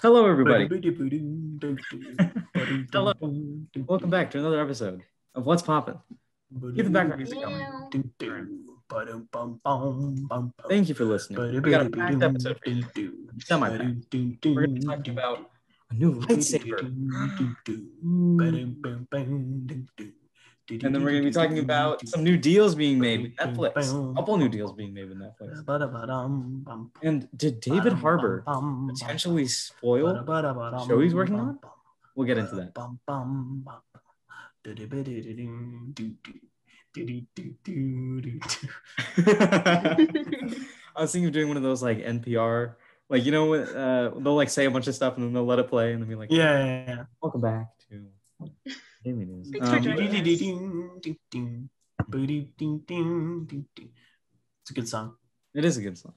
Hello, everybody. Hello. Welcome back to another episode of What's Poppin'. Get the background music going. Thank you for listening. We got a packed episode for you. Semi-packed. We're going to be talking about a new lightsaber. And then we're going to be talking about some new deals being made with Netflix. A couple new deals being made with Netflix. And did David Harbour potentially spoil the show he's working on? We'll get into that. I was thinking of doing one of those like NPR, like, you know, they'll like say a bunch of stuff and then they'll let it play and they'll be like, yeah. Welcome back to Daily News. It's a good song. It is a good song.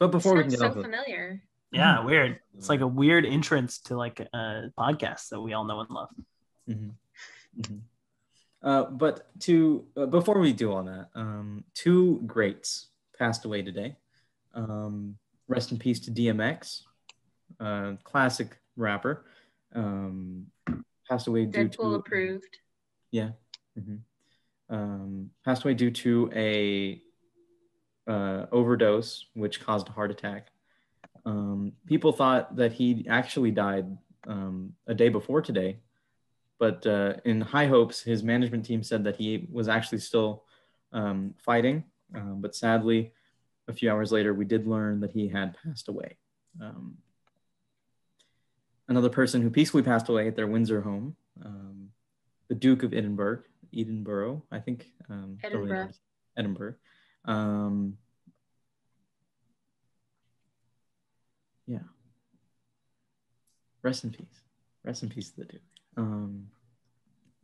But before we can get so off familiar. Yeah, weird. It's like a weird entrance to like a podcast that we all know and love. But before we do all that, two greats passed away today. Rest in peace to DMX, classic rapper. Passed away due to Deadpool approved. Yeah. Passed away due to a overdose, which caused a heart attack. People thought that he actually died a day before today, but in high hopes, his management team said that he was actually still fighting. But sadly, a few hours later, we did learn that he had passed away. Another person who peacefully passed away at their Windsor home, the Duke of Edinburgh, I think. Edinburgh. Yeah. Rest in peace. Rest in peace to the Duke.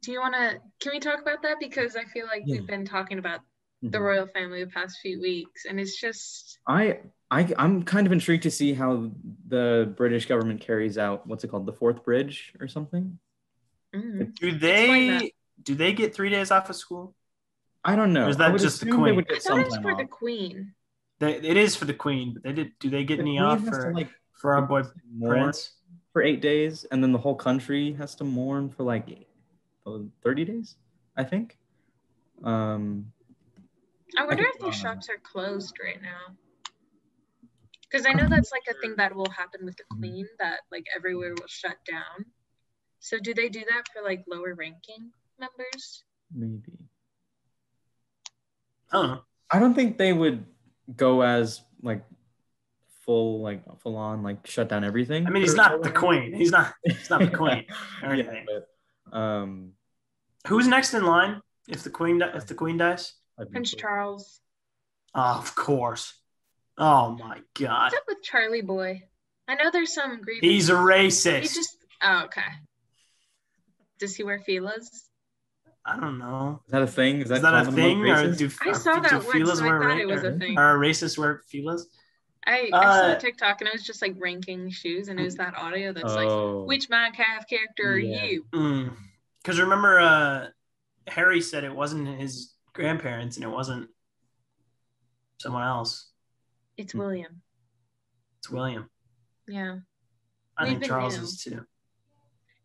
Do you want to, can we talk about that? Because I feel like we've been talking about the royal family the past few weeks, and it's just... I'm kind of intrigued to see how the British government carries out, what's it called, the Fourth Bridge or something? Do they get 3 days off of school? I don't know. Or is that just the Queen? I thought it was for the Queen. It is for the Queen, but do they get any off for our boy Prince? For 8 days, and then the whole country has to mourn for like 30 days, I think. I wonder if the shops are closed right now. Because I know that's like a thing that will happen with the Queen, that like everywhere will shut down. So do they do that for like lower ranking members? Maybe. I don't know. I don't think they would go as like full on like shut down everything. I mean, he's not the Queen. He's not the Queen or anything. Yeah, but, who's next in line if the Queen dies? Prince Charles. Oh, of course. Oh my God. What's up with Charlie Boy? I know there's some grievance. He's a racist. Okay. Does he wear feelers? I don't know. Is that a thing? Is that a thing? Or I saw that once, so I thought it was a thing. Are racists wear feelers? I saw TikTok and it was just like ranking shoes, and it was that audio that's like, which Minecraft character are you? Because remember, Harry said it wasn't his grandparents and it wasn't someone else. It's William. It's William. Yeah. I think Charles is too.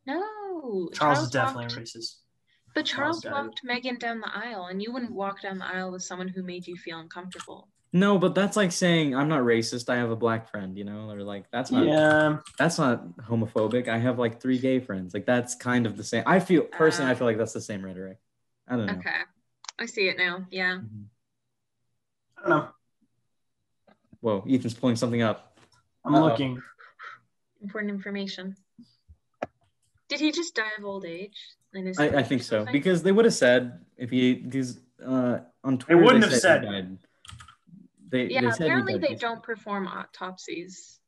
No. Charles is definitely a racist. But Charles walked Meghan down the aisle, and you wouldn't walk down the aisle with someone who made you feel uncomfortable. No, but that's like saying I'm not racist. I have a black friend, you know, or like that's not homophobic. I have like 3 gay friends. Like that's kind of the same. I feel like that's the same rhetoric. I don't know. Okay, I see it now. Yeah. I don't know. Whoa, Ethan's pulling something up. I'm looking. Important information. Did he just die of old age? I think so, because they would have said on Twitter. They wouldn't have said. Apparently they don't perform autopsies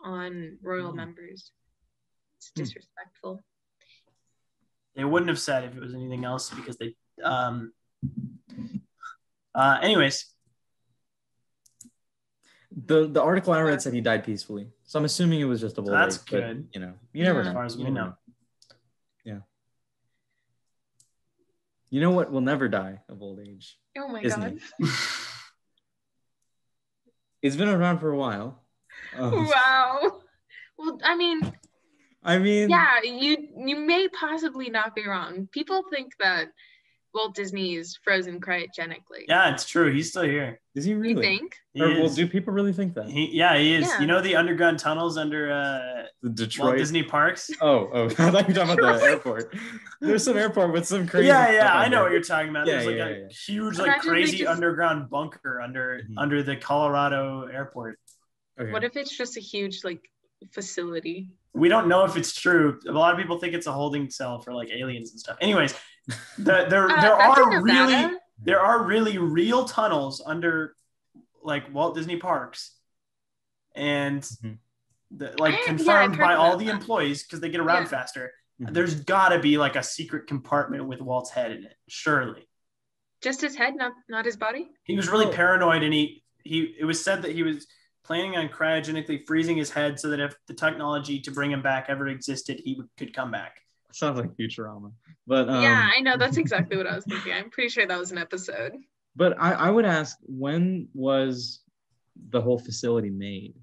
on royal members. It's disrespectful. They wouldn't have said if it was anything else because they. Anyways. The article I read said he died peacefully, so I'm assuming it was just a old age. That's good. But, you know, you never know. As far as we know. Yeah. You know what will never die of old age? Oh my God. It's been around for a while. Wow. Well, I mean, yeah, you may possibly not be wrong. People think that Walt Disney is frozen cryogenically. Yeah, it's true. He's still here. Is he really? You think? Well, do people really think that? He is. Yeah. You know the underground tunnels under the Detroit Walt Disney parks? Oh, I thought you were talking about the airport. There's some airport with some crazy. Yeah, I know what you're talking about. There's a huge, crazy underground bunker under the Colorado airport. Okay. What if it's just a huge facility? We don't know if it's true. A lot of people think it's a holding cell for aliens and stuff. Anyways, there are really real tunnels under Walt Disney parks, and confirmed by all the employees because they get around faster. Mm-hmm. There's got to be a secret compartment with Walt's head in it, surely. Just his head, not his body. He was really paranoid, and it was said that he was planning on cryogenically freezing his head so that if the technology to bring him back ever existed, he could come back. Sounds like Futurama. But yeah, I know. That's exactly what I was thinking. I'm pretty sure that was an episode. But I would ask, when was the whole facility made?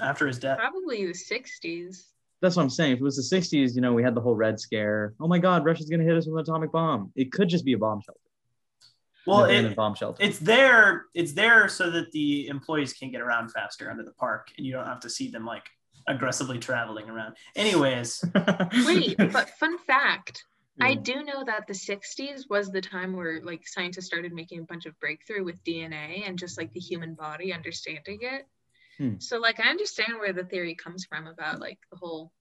After his death. Probably the 60s. That's what I'm saying. If it was the 60s, we had the whole Red Scare. Oh my God, Russia's going to hit us with an atomic bomb. It could just be a bomb shelter. Well, it's there so that the employees can get around faster under the park, and you don't have to see them aggressively traveling around. Anyways. Wait, but fun fact. I do know that the 60s was the time where scientists started making a bunch of breakthrough with DNA and just the human body, understanding it. So I understand where the theory comes from about the whole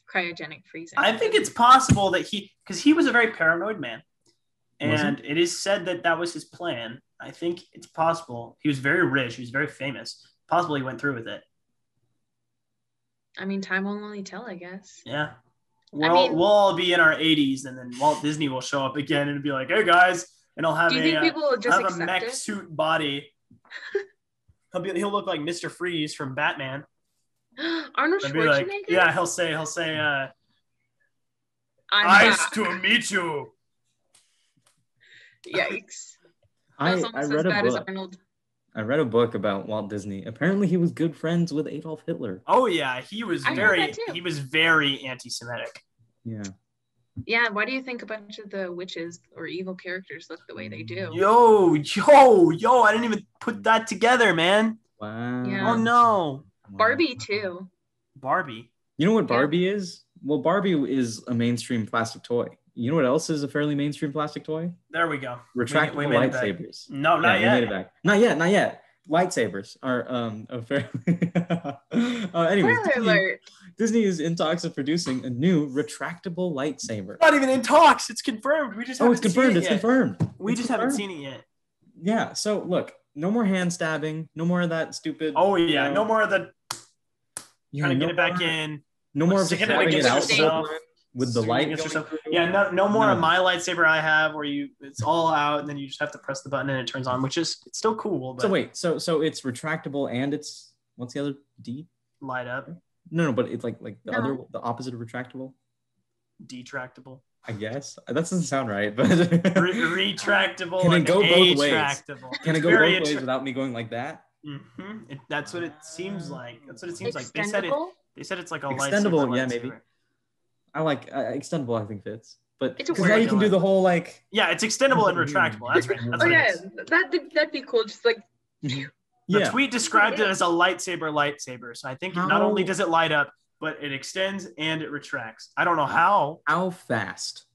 cryogenic freezing. I think it's possible that because he was a very paranoid man. And it is said that was his plan. I think it's possible. He was very rich. He was very famous. Possible he went through with it. I mean, time will only tell, I guess. Yeah. We'll all be in our 80s, and then Walt Disney will show up again and be like, "Hey guys," and he'll have a mech suit body. He'll look like Mr. Freeze from Batman. Arnold Schwarzenegger. Yeah, he'll say, "Nice to meet you." Yikes. I read a book about Walt Disney. Apparently he was good friends with Adolf Hitler. Oh yeah, he was very anti-Semitic. Yeah. Yeah, why do you think a bunch of the witches or evil characters look the way they do? Yo, I didn't even put that together, man. Wow. Yeah. Oh no. Barbie too. Barbie. You know what Barbie is? Well, Barbie is a mainstream plastic toy. You know what else is a fairly mainstream plastic toy? There we go. Retractable lightsabers. No, not yet. We made it back. Not yet. Lightsabers are a fairly. Anyways, Disney is in talks of producing a new retractable lightsaber. Not even in talks. It's confirmed. We just haven't seen it yet. It's confirmed. We just haven't seen it yet. Yeah. So look, no more hand stabbing. No more of that stupid. Oh yeah. No more of the trying to get it back in. No more of just having it out with the light. Yeah. No more of my lightsaber I have where it's all out and then you just have to press the button and it turns on, which is it's still cool. But... So wait. So it's retractable and it's what's the other D? Light up. No, but it's the opposite of retractable. Detractable. I guess that doesn't sound right, but retractable. Can it go both ways? Can it go both ways without me going like that? Mm-hmm. That's what it seems like. That's what it seems like. They said it's like a extendable. Yeah, maybe. I like extendable. I think fits, but because now you can do the whole Yeah, it's extendable and retractable. That's right. That'd be cool. Just the tweet described it as a lightsaber. So I think not only does it light up, but it extends and it retracts. I don't know how. How fast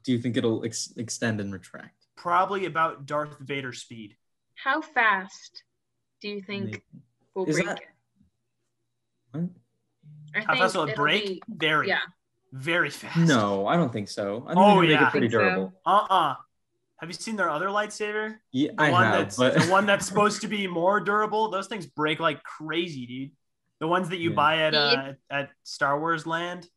do you think it'll extend and retract? Probably about Darth Vader speed. How fast do you think we'll break it? What? How fast will it break? Very fast. No, I don't think so. I think make it pretty durable. Have you seen their other lightsaber? Yeah, I have. The one that's supposed to be more durable. Those things break like crazy, dude. The ones that you buy at Star Wars Land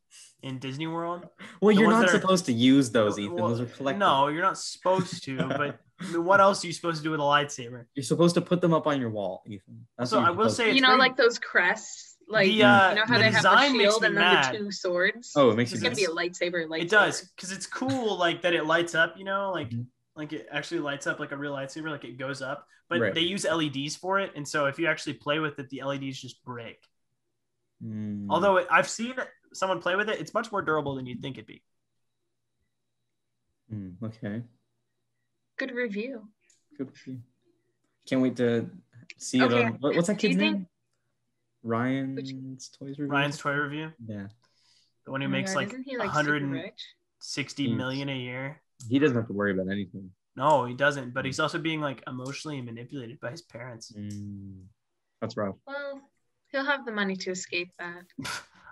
in Disney World. Well, you're not supposed to use those, Ethan. Those are collectibles. No, you're not supposed to. But what else are you supposed to do with a lightsaber? You're supposed to put them up on your wall, Ethan. So I will say, like those crests. You know how they have the shield and then the two swords? Oh, it makes it's going to be a lightsaber. It does, because it's cool, that it lights up, like it actually lights up like a real lightsaber, like it goes up. But they use LEDs for it, and so if you actually play with it, the LEDs just break. Although I've seen someone play with it, it's much more durable than you'd think it'd be. Okay. Good review. Can't wait to see it on. What's that kid's name? Ryan's Toys Review. Ryan's Toy Review. Yeah. The one who makes like 160 million a year. He doesn't have to worry about anything. No, he doesn't. But he's also being like emotionally manipulated by his parents. That's rough. Well, he'll have the money to escape that.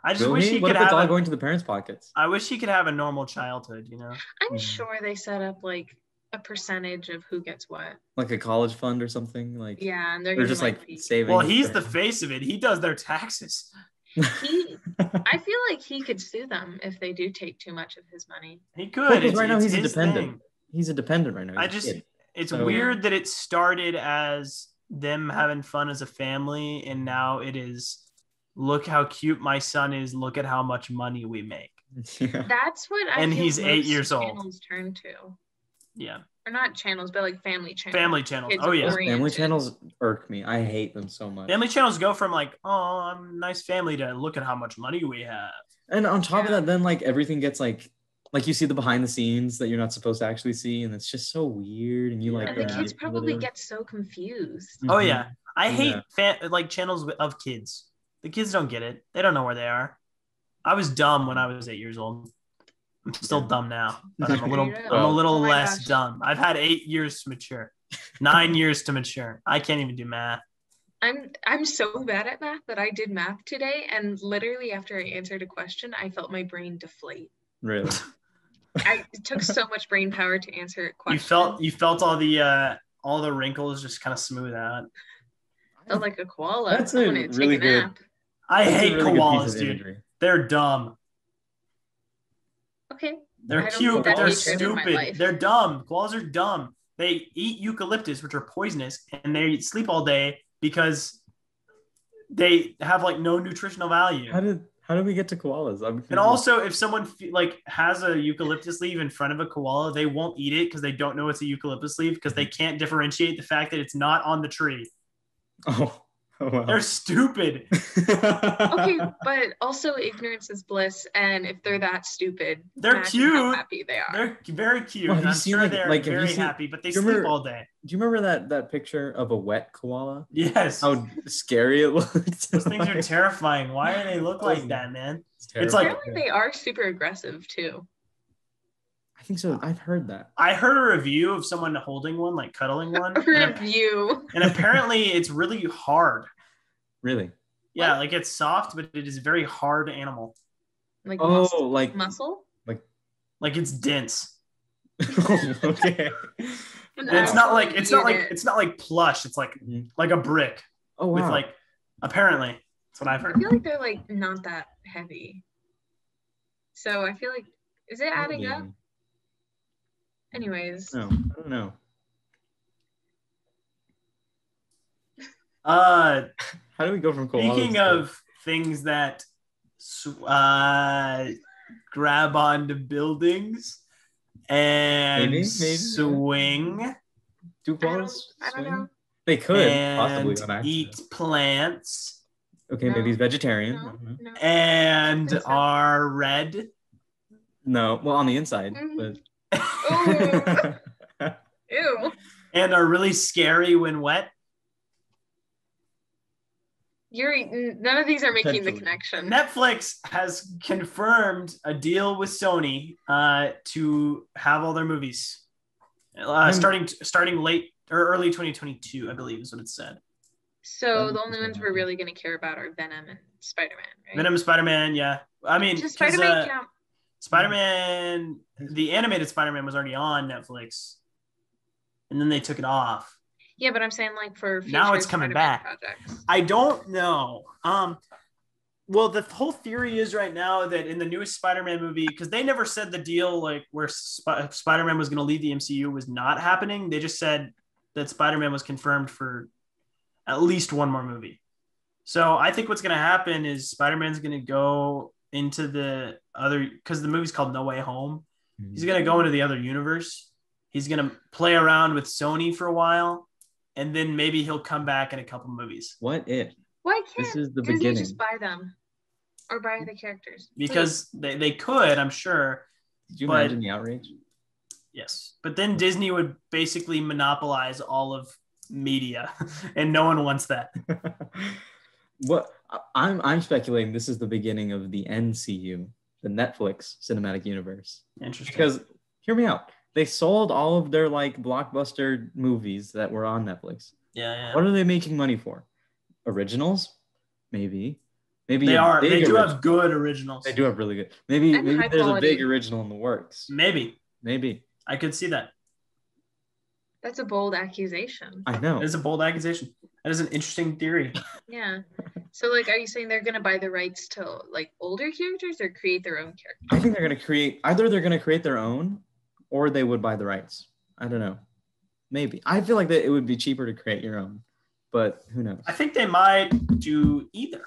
I just wish he what could if it's have all going to the parents' pockets? I wish he could have a normal childhood, you know. I'm sure they set up like a percentage of who gets what. Like a college fund or something, like. Yeah, and they're just like saving. Well, he's the face of it. He does their taxes. I feel like he could sue them if they do take too much of his money. He could. Because right now he's a dependent. He's a dependent right now. It's weird that it started as them having fun as a family, and now it is, look how cute my son is. Look at how much money we make. Yeah. That's what I. And feel he's 8 years old. Channels turn to. Yeah. Or not channels, but like family channels. Family channels. Oh yeah. Family channels irk me. I hate them so much. Family channels go from like, oh, I'm a nice family, to look at how much money we have. And on top of that, then like everything gets like you see the behind the scenes that you're not supposed to actually see, and it's just so weird. And you like. And the kids probably get so confused. Oh yeah, I hate like channels of kids. The kids don't get it. They don't know where they are. I was dumb when I was 8 years old. I'm still dumb now, but I'm a little less dumb. I've had 8 years to mature, 9 years to mature. I can't even do math. I'm so bad at math that I did math today, and literally after I answered a question, I felt my brain deflate. Really? It took so much brain power to answer a question. You felt all the wrinkles just kind of smooth out. Felt like a koala. That's a really good. Nap. I hate koalas, dude. They're dumb. Okay. They're cute, but they're stupid. They're dumb. Koalas are dumb. They eat eucalyptus, which are poisonous, and they sleep all day because they have like no nutritional value. How did we get to koalas? And also, if someone like has a eucalyptus leaf in front of a koala, they won't eat it because they don't know it's a eucalyptus leaf, because they can't differentiate the fact that it's not on the tree. Oh wow. They're stupid. Okay, but also ignorance is bliss, and if they're that stupid, they're cute. How happy they are. They're very cute. Well, I'm sure they're very happy, but they sleep all day. Do you remember that picture of a wet koala? Yes. How scary it looked. Those things are terrifying. Why do they look like that, man? It's like apparently they are super aggressive too. I think so. I've heard that. I heard a review of someone holding one, like cuddling one. And apparently it's really hard. Really? Yeah, like it's soft, but it is a very hard animal. Like muscle? Like it's dense. Okay. And it's not like plush. It's like a brick. Oh wow. With like, apparently that's what I've heard. I feel like they're like not that heavy. So I feel like, is it adding up? Anyways. No, I don't know. How do we go from koalas? Speaking of things that grab onto buildings and swing. Do koalas I don't know. They could and possibly eat plants. Okay, maybe he's vegetarian. No. And are red. No, well, on the inside, but. Ew. And are really scary when wet. None of these are making the connection. Netflix has confirmed a deal with Sony to have all their movies starting late or early 2022, I believe is what it said. So the only ones we're really going to care about are Venom and Spider-Man, right? Venom and Spider-Man, yeah. I mean, does Spider-Man count? Spider-Man, the animated Spider-Man was already on Netflix, and then they took it off. Yeah, but I'm saying like for future now it's coming Spider-Man back. projects. I don't know. Well, the whole theory is right now that in the newest Spider-Man movie, because they never said the deal like where Spider-Man was going to leave the MCU was not happening. They just said that Spider-Man was confirmed for at least one more movie. So I think what's going to happen is Spider-Man's going to go into the other, because the movie's called No Way Home. He's going to go into the other universe. He's going to play around with Sony for a while, and then maybe he'll come back in a couple movies. What if? Why can't this is the Disney beginning? Just buy them? Or buy the characters. Because they could, I'm sure. Did you imagine the outrage? Yes. But then Disney would basically monopolize all of media, and no one wants that. What I'm speculating this is the beginning of the NCU, the Netflix cinematic universe. Interesting. Because hear me out. They sold all of their like blockbuster movies that were on Netflix. Yeah. What are they making money for? Originals? Maybe they do have good originals. They do have really good. Maybe there's a big original in the works. Maybe I could see that. That's a bold accusation. I know. It's a bold accusation. That is an interesting theory. Yeah. So like, are you saying they're gonna buy the rights to like older characters or create their own characters? I think they're gonna create their own, or they would buy the rights. I don't know. Maybe. I feel like that it would be cheaper to create your own, but who knows? I think they might do either.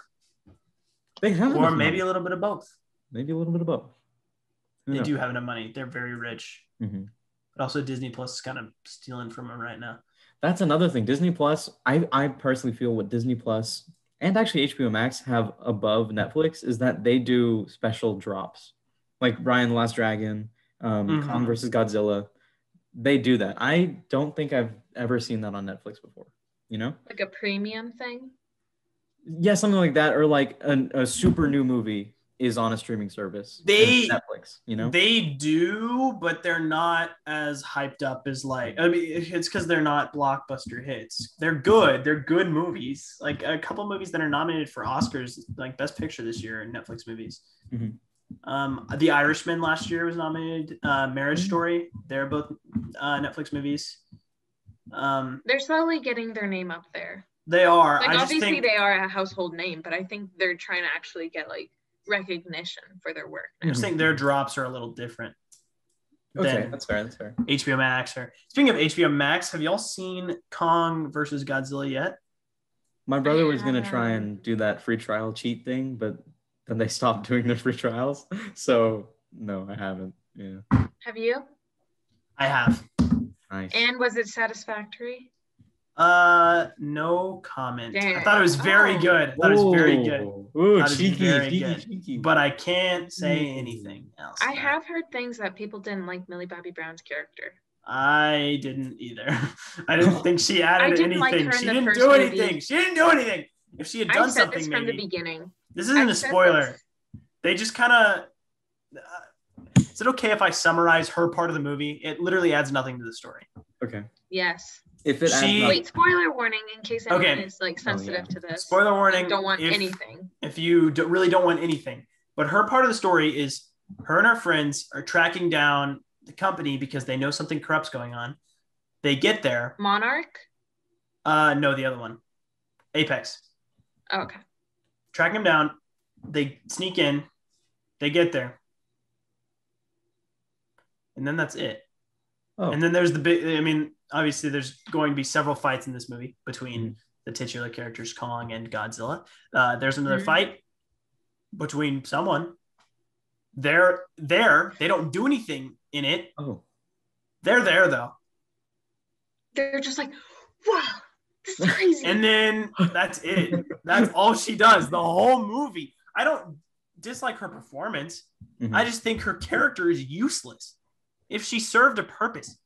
They have or maybe a little bit of both. Maybe a little bit of both. They do have enough money. They're very rich. Mm-hmm. But also Disney Plus is kind of stealing from them right now. That's another thing. Disney Plus, I personally feel what Disney Plus and actually HBO Max have above Netflix is that they do special drops. Like Raya and the Last Dragon, Kong versus Godzilla. They do that. I don't think I've ever seen that on Netflix before. You know? Like a premium thing? Yeah, something like that. Or like a super new movie is on a streaming service. Netflix, you know? They do, but they're not as hyped up as like, I mean, it's because they're not blockbuster hits. They're good. They're good movies. Like a couple movies that are nominated for Oscars, like Best Picture this year in Netflix movies. Mm-hmm. The Irishman last year was nominated. Marriage Story. They're both Netflix movies. They're slowly getting their name up there. They are. Like obviously they are a household name, but I think they're trying to actually get like recognition for their work. I just think their drops are a little different. Okay, that's fair. HBO Max. Speaking of HBO Max, have y'all seen Kong versus Godzilla yet? My brother was gonna try and do that free trial cheat thing, but then they stopped doing their free trials. So no, I haven't. Yeah. Have you? I have. Nice. And was it satisfactory? No comment. Damn. I thought it was very good. I thought it was very good. Ooh, cheeky. But I can't say anything else. I have heard things that people didn't like Millie Bobby Brown's character. I didn't either. I didn't think she added anything. Like she didn't do anything. She didn't do anything. If she had done something, this from the beginning. This isn't a spoiler. They just kind of. Is it okay if I summarize her part of the movie? It literally adds nothing to the story. Okay. Yes. If it wait, spoiler warning in case anyone is like sensitive to this. Spoiler warning. Don't want anything. If you really don't want anything, but her part of the story is her and her friends are tracking down the company because they know something corrupt's going on. They get there. Monarch? No, the other one. Apex. Oh, okay. Tracking them down. They sneak in. They get there. And then that's it. Oh. And then there's the big, I mean, obviously there's going to be several fights in this movie between the titular characters Kong and Godzilla. There's another fight between someone. They're there. They don't do anything in it. Oh. They're there though. They're just like, wow, this is crazy. And then that's it. That's all she does the whole movie. I don't dislike her performance. I just think her character is useless. If she served a purpose,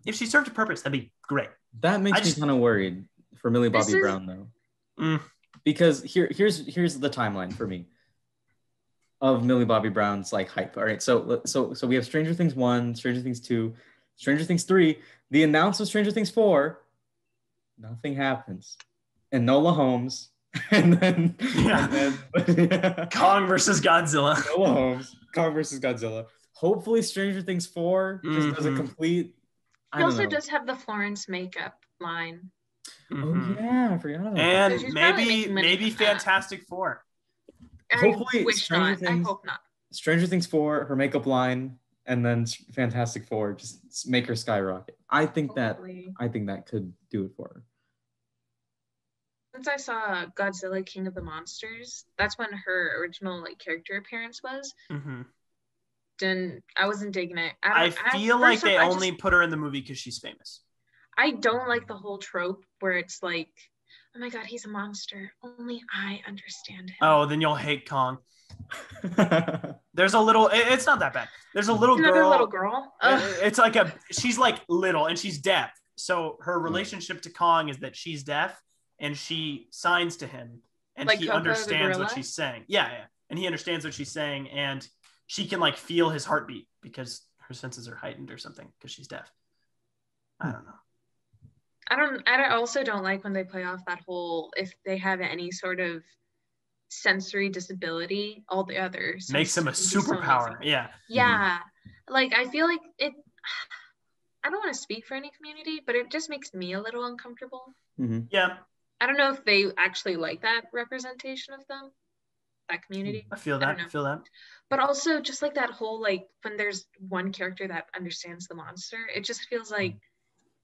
that'd be great. That makes me kind of worried for Millie Bobby Brown, though. Because here's the timeline for me of Millie Bobby Brown's like hype. All right, so we have Stranger Things 1, Stranger Things 2, Stranger Things 3. The announcement of Stranger Things 4, nothing happens. Enola Holmes, and then Kong versus Godzilla. Enola Holmes, Kong versus Godzilla. Hopefully Stranger Things 4 just does a complete. He also does have the Florence makeup line. Oh yeah, I forgot about that. And maybe Fantastic Four. Hopefully I hope not. Stranger Things 4, her makeup line, and then Fantastic Four just make her skyrocket. I think that could do it for her. Since I saw Godzilla King of the Monsters, that's when her original like character appearance was. Then I wasn't digging it. I feel like they only put her in the movie because she's famous. I don't like the whole trope where it's like, oh my god, he's a monster. Only I understand him. Oh, then you'll hate Kong. There's a little. It's not that bad. There's a little Another girl. little girl. It's like she's like little and she's deaf. So her relationship to Kong is that she's deaf and she signs to him and Like he Coco, understands what she's saying. Yeah. And he understands what she's saying and she can like feel his heartbeat because her senses are heightened or something because she's deaf. I don't know. I also don't like when they play off that whole, if they have any sort of sensory disability, all the others makes them a superpower. Yeah. Yeah. Like, I feel like I don't want to speak for any community, but it just makes me a little uncomfortable. Yeah. I don't know if they actually like that representation of them, that community. I feel that. But also just like that whole, like, when there's one character that understands the monster, it just feels like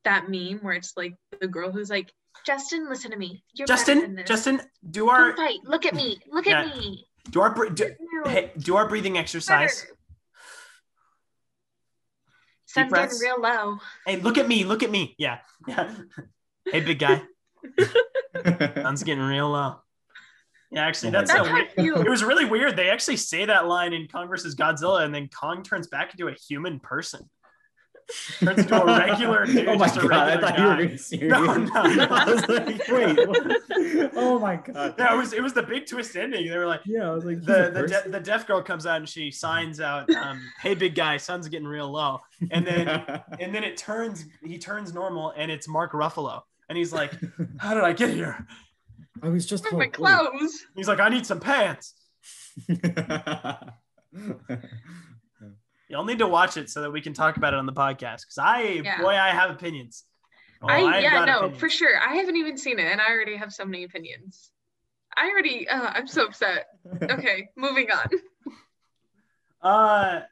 that meme where it's like the girl who's like, Justin, listen to me. You're better than this. Justin, don't fight. Look at me. Look at me. Do our breathing exercise. Sun's getting real low. Hey, look at me. Yeah. Hey, big guy. Sun's getting real low. Yeah, actually, that's so weird. It was really weird. They actually say that line in Kong versus Godzilla, and then Kong turns back into a human person. Turns into a regular dude. Oh my god! I thought you were being serious. No. I was like, wait. What? Oh my god! Yeah, it was the big twist ending. They were like, yeah, I was like, the deaf girl comes out and she signs out, "Hey, big guy, sun's getting real low," and then he turns normal, and it's Mark Ruffalo, and he's like, "How did I get here? I was just my clothes." He's like, "I need some pants." You'll need to watch it so that we can talk about it on the podcast. Because I have opinions. For sure. I haven't even seen it, and I already have so many opinions. I'm so upset. Okay, moving on.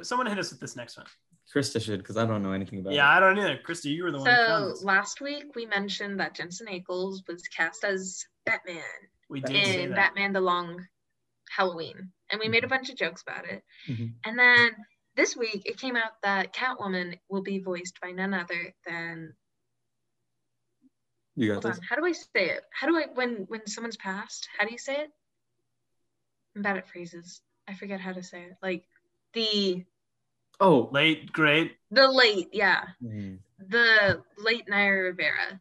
Someone hit us with this next one. Krista should, because I don't know anything about it. Yeah, I don't either. Krista, you were the one who found this. So last week we mentioned that Jensen Ackles was cast as Batman. We did say that. Batman the Long Halloween. And we made a bunch of jokes about it. And then this week it came out that Catwoman will be voiced by none other than... You got this. Hold on. How do I say it? How do I, when someone's passed, how do you say it? I'm bad at phrases. I forget how to say it. Like the... Oh, late, great. The late, yeah. The late Naya Rivera,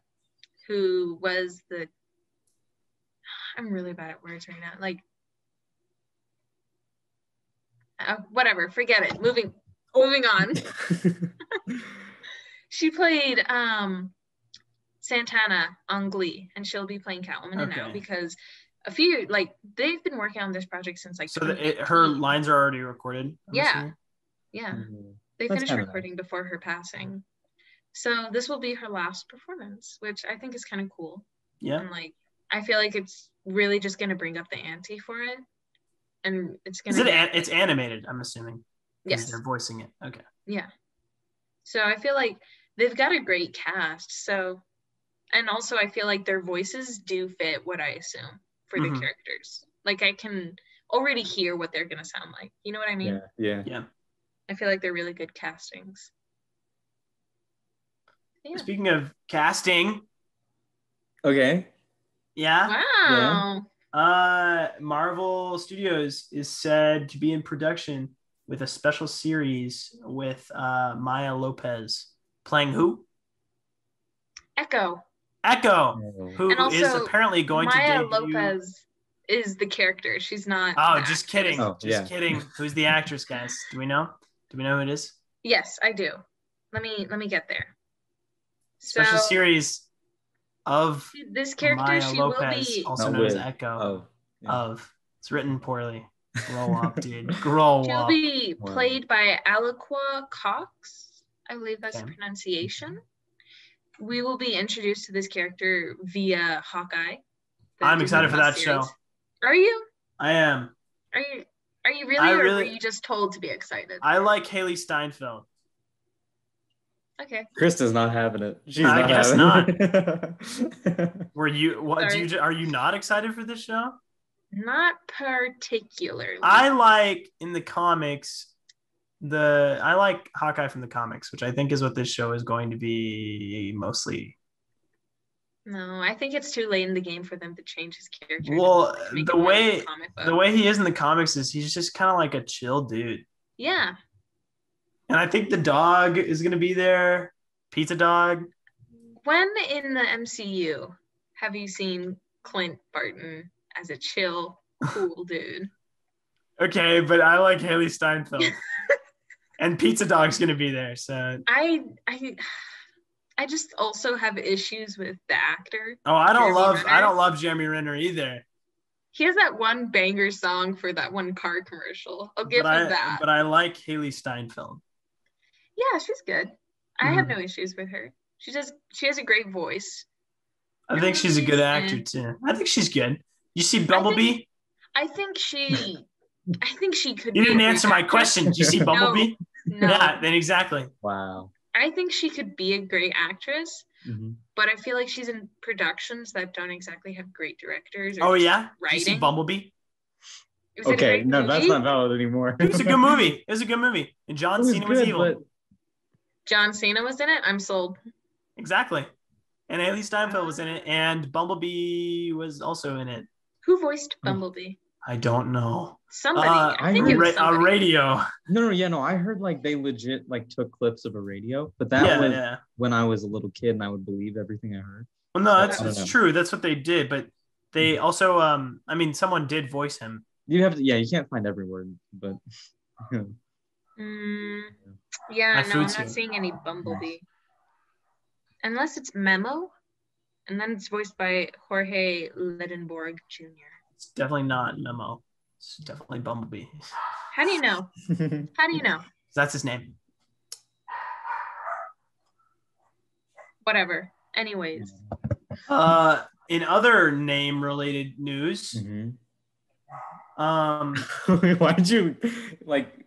who was the... I'm really bad at words right now. Like, whatever, forget it. Moving on. She played Santana on Glee, and she'll be playing Catwoman now because they've been working on this project since like. So her lines are already recorded. Yeah. They finished recording before her passing, so this will be her last performance, which I think is kind of cool. Yeah, and like I feel like it's really just gonna bring up the ante for it. And it's gonna. It's animated, I'm assuming. Yes, they're voicing it. Okay. Yeah. So I feel like they've got a great cast. So, and also I feel like their voices do fit what I assume for the characters. Like I can already hear what they're gonna sound like. You know what I mean? Yeah. I feel like they're really good castings. Yeah. Speaking of casting. Okay. Yeah. Wow. Yeah. Marvel Studios is said to be in production with a special series with Maya Lopez playing who? Echo, who is apparently going Maya to debut. Lopez is the character. She's not. Oh, just kidding. Just kidding. Who's the actress, guys? Do we know who it is? Yes, I do. Let me get there. Special series of this character. Maya she Lopez, will be also known as Echo. It's written poorly. Grow up, dude. Grow up. She'll be played by Aliqua Cox. I believe that's the pronunciation. We will be introduced to this character via Hawkeye. I'm excited for that show. Are you? I am. Are you really, or were you just told to be excited? I like Haley Steinfeld. Okay. Krista's not having it. I guess not. Were you? What? Are you not excited for this show? Not particularly. I like in the comics. I like Hawkeye from the comics, which I think is what this show is going to be mostly No, I think it's too late in the game for them to change his character. Well, the way he is in the comics is he's just kind of like a chill dude. Yeah. And I think the dog is going to be there. Pizza Dog. When in the MCU have you seen Clint Barton as a chill, cool dude? Okay, but I like Haley Steinfeld. And Pizza Dog's going to be there. So I just also have issues with the actor. Oh, I don't love Jeremy Renner either. He has that one banger song for that one car commercial. I'll give him that. But I like Haley Steinfeld. Yeah, she's good. I have no issues with her. She has a great voice. I think she's a good actor too. I think she's good. You see Bumblebee? I think she could. You didn't answer my question. Did you see Bumblebee? No. Yeah, then exactly. Wow. I think she could be a great actress, but I feel like she's in productions that don't exactly have great directors. Oh yeah, writing. Did you see Bumblebee? Okay, no, that's not valid anymore. It was a good movie. And John Cena was evil. But... John Cena was in it. I'm sold. Exactly. And Haley Steinfeld was in it, and Bumblebee was also in it. Who voiced Bumblebee? I don't know. Somebody. I think it was somebody. A radio. No. I heard like they legit like took clips of a radio, but that was when I was a little kid and I would believe everything I heard. Well, no, that's true. That's what they did, but they also, someone did voice him. You have to, you can't find every word, but. Yeah, no, I'm not seeing any Bumblebee. Unless it's Memo, and then it's voiced by Jorge Ledenborg Jr. It's definitely not Memo. It's definitely Bumblebee. How do you know? How do you know? That's his name. Whatever. Anyways. In other name-related news, why'd you like?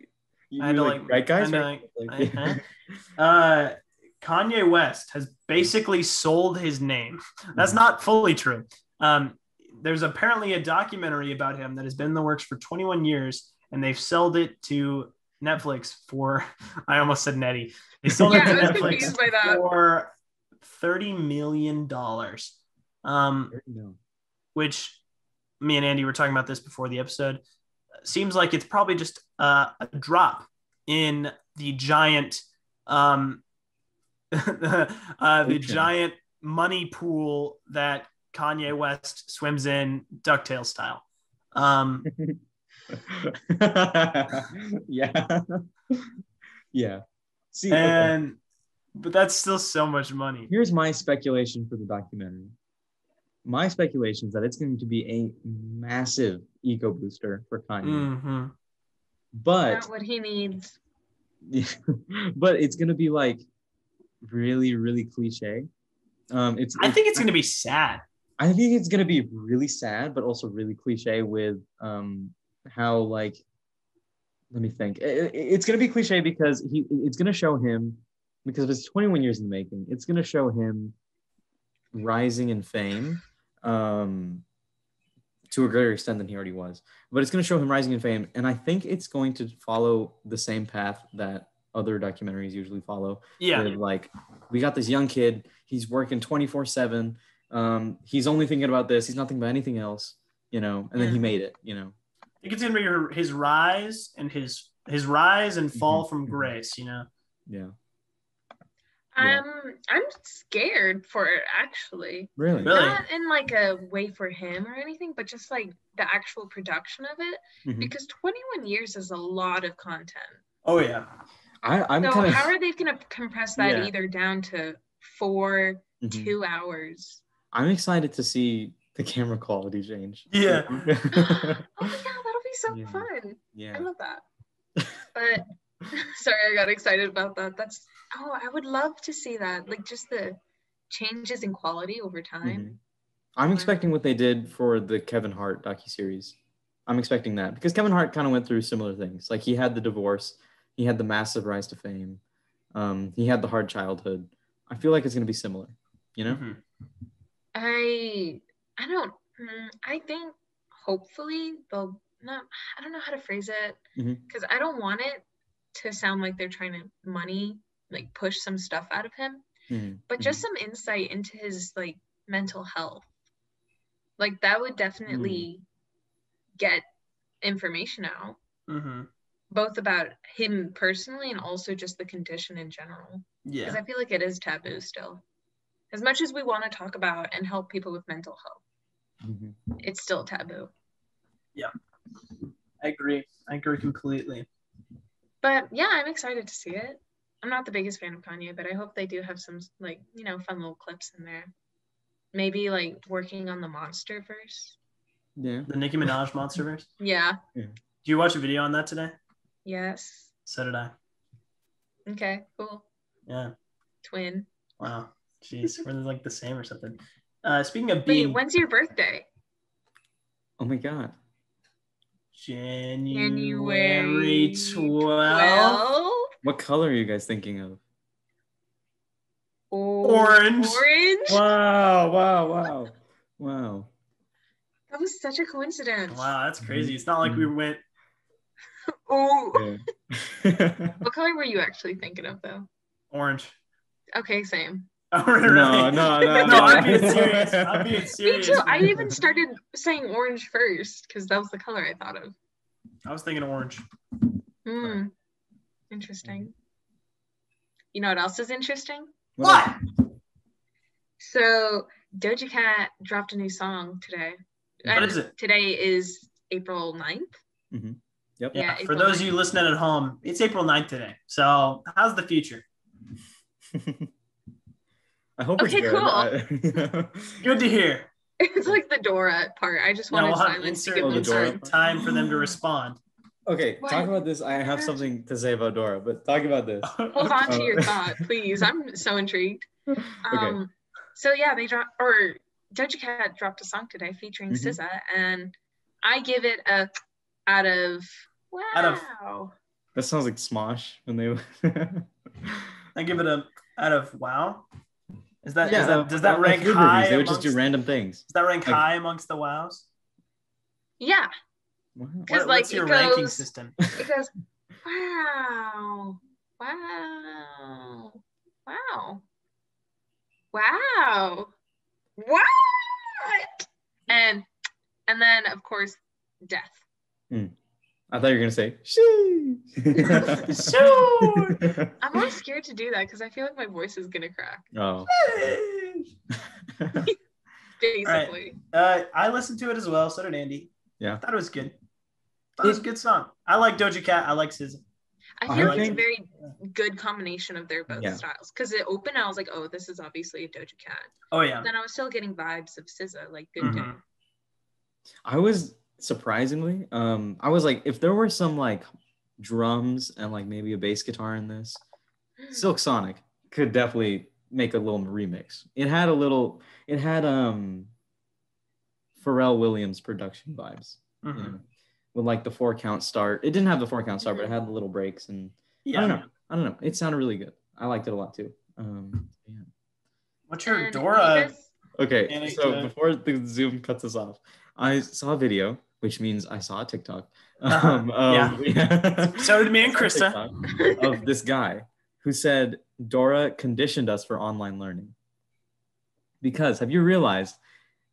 I had to like right guys. Kanye West has basically sold his name. That's not fully true. There's apparently a documentary about him that has been in the works for 21 years, and they've sold it to Netflix for, I almost said Nettie. They sold it to Netflix for $30 million. Which me and Andy were talking about this before the episode. Seems like it's probably just a drop in the giant giant money pool that Kanye West swims in DuckTales style. Yeah. See, but that's still so much money. Here's my speculation for the documentary. My speculation is that it's going to be a massive ego booster for Kanye. But not what he needs. But it's going to be like really, really cliche. I think it's going to be sad. I think it's going to be really sad, but also really cliche with how, like, let me think. It's going to be cliche because it's going to show him, because it's 21 years in the making, it's going to show him rising in fame to a greater extent than he already was. But it's going to show him rising in fame, and I think it's going to follow the same path that other documentaries usually follow. Yeah. With, like, we got this young kid, he's working 24/7. He's only thinking about this. He's not thinking about anything else, and then he made it, I think it's going to be his rise and his rise and fall from grace, Yeah. I'm scared for it, actually. Really? Not in like a way for him or anything, but just like the actual production of it, because 21 years is a lot of content. Oh yeah. I'm so kinda... how are they going to compress that either down to 2 hours? I'm excited to see the camera quality change. Yeah. Oh my god, that'll be so fun. Yeah. I love that. But sorry, I got excited about that. I would love to see that. Like, just the changes in quality over time. I'm expecting what they did for the Kevin Hart docuseries. I'm expecting that because Kevin Hart kind of went through similar things. Like, he had the divorce, he had the massive rise to fame, he had the hard childhood. I feel like it's going to be similar, I think hopefully they'll not, I don't know how to phrase it, because I don't want it to sound like they're trying to push some stuff out of him, but just some insight into his like mental health. Like that would definitely get information out, both about him personally and also just the condition in general. Yeah, because I feel like it is taboo still. As much as we want to talk about and help people with mental health, it's still taboo. Yeah, I agree completely. But yeah, I'm excited to see it. I'm not the biggest fan of Kanye, but I hope they do have some, like, you know, fun little clips in there. Maybe like working on the Monsterverse. Yeah. The Nicki Minaj Monsterverse? Yeah. Do you watch a video on that today? Yes. So did I. Okay, cool. Yeah. Twin. Wow. Jeez, we're like the same or something. Speaking of being... Wait, when's your birthday? Oh my God. January 12th. What color are you guys thinking of? Orange. Wow. That was such a coincidence. Wow, that's crazy. It's not like we went... Oh. Yeah. What color were you actually thinking of, though? Orange. Okay, same. Oh, really? No, I'm being serious. Me too. I even started saying orange first because that was the color I thought of. I was thinking orange. Interesting. You know what else is interesting? What? So Doja Cat dropped a new song today. What is it? Today is April 9th. Yep. Yeah. For those of you listening at home, it's April 9th today. So how's the future? I hope it's good. Cool. Good to hear. It's like the Dora part. I just wanted silence to give them time for them to respond. Okay, talk about this. I have something to say about Dora, but talk about this. Hold on to your thought, please. I'm so intrigued. Okay. So yeah, Doja Cat dropped a song today featuring SZA, and I give it a out of wow. That sounds like Smosh when they. I give it a out of wow. Is that does that rank high? They would just do random things. Does that rank high amongst the wows? Yeah. Because what's your ranking system? It goes wow. What? And then of course death. I thought you were gonna say shoo. I'm always scared to do that because I feel like my voice is gonna crack. Oh. Basically. Right. I listened to it as well. So did Andy. Yeah. Thought it was good. Thought it was a good song. I like Doja Cat. I like SZA. I feel like it's a very good combination of their both styles. Because it opened, I was like, oh, this is obviously a Doja Cat. Oh yeah. But then I was still getting vibes of SZA, like good day. I was surprisingly, I was like, if there were some like drums and like maybe a bass guitar in this, Silk Sonic could definitely make a little remix. It had Pharrell Williams production vibes, you know, with like the 4-count start. It didn't have the 4-count start, but it had the little breaks, and I don't know. It sounded really good. I liked it a lot too. What's your Dora? Okay, so before the Zoom cuts us off, I saw a video, which means I saw a TikTok. So did me and Krista. Of this guy who said Dora conditioned us for online learning. Because have you realized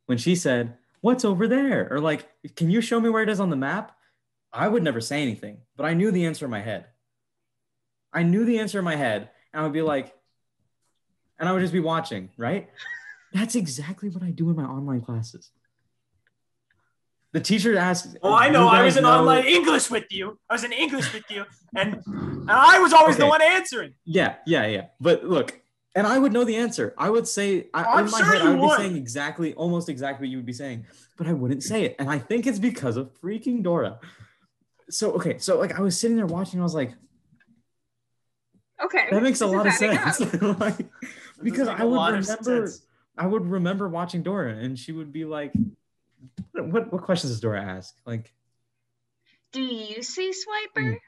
when she said, "What's over there?" or like, "Can you show me where it is on the map?" I would never say anything, but I knew the answer in my head. And I would be like, and I would just be watching, right? That's exactly what I do in my online classes. The teacher asked. Oh, I know. I was in online English with you. And I was always the one answering. Yeah. But look, and I would know the answer. I would say, in my head, I would be saying almost exactly what you would be saying, but I wouldn't say it. And I think it's because of freaking Dora. So like I was sitting there watching, and I was like, okay, that makes a lot of sense. Like, because I would remember watching Dora, and she would be like, what questions does Dora ask? Like, do you see Swiper?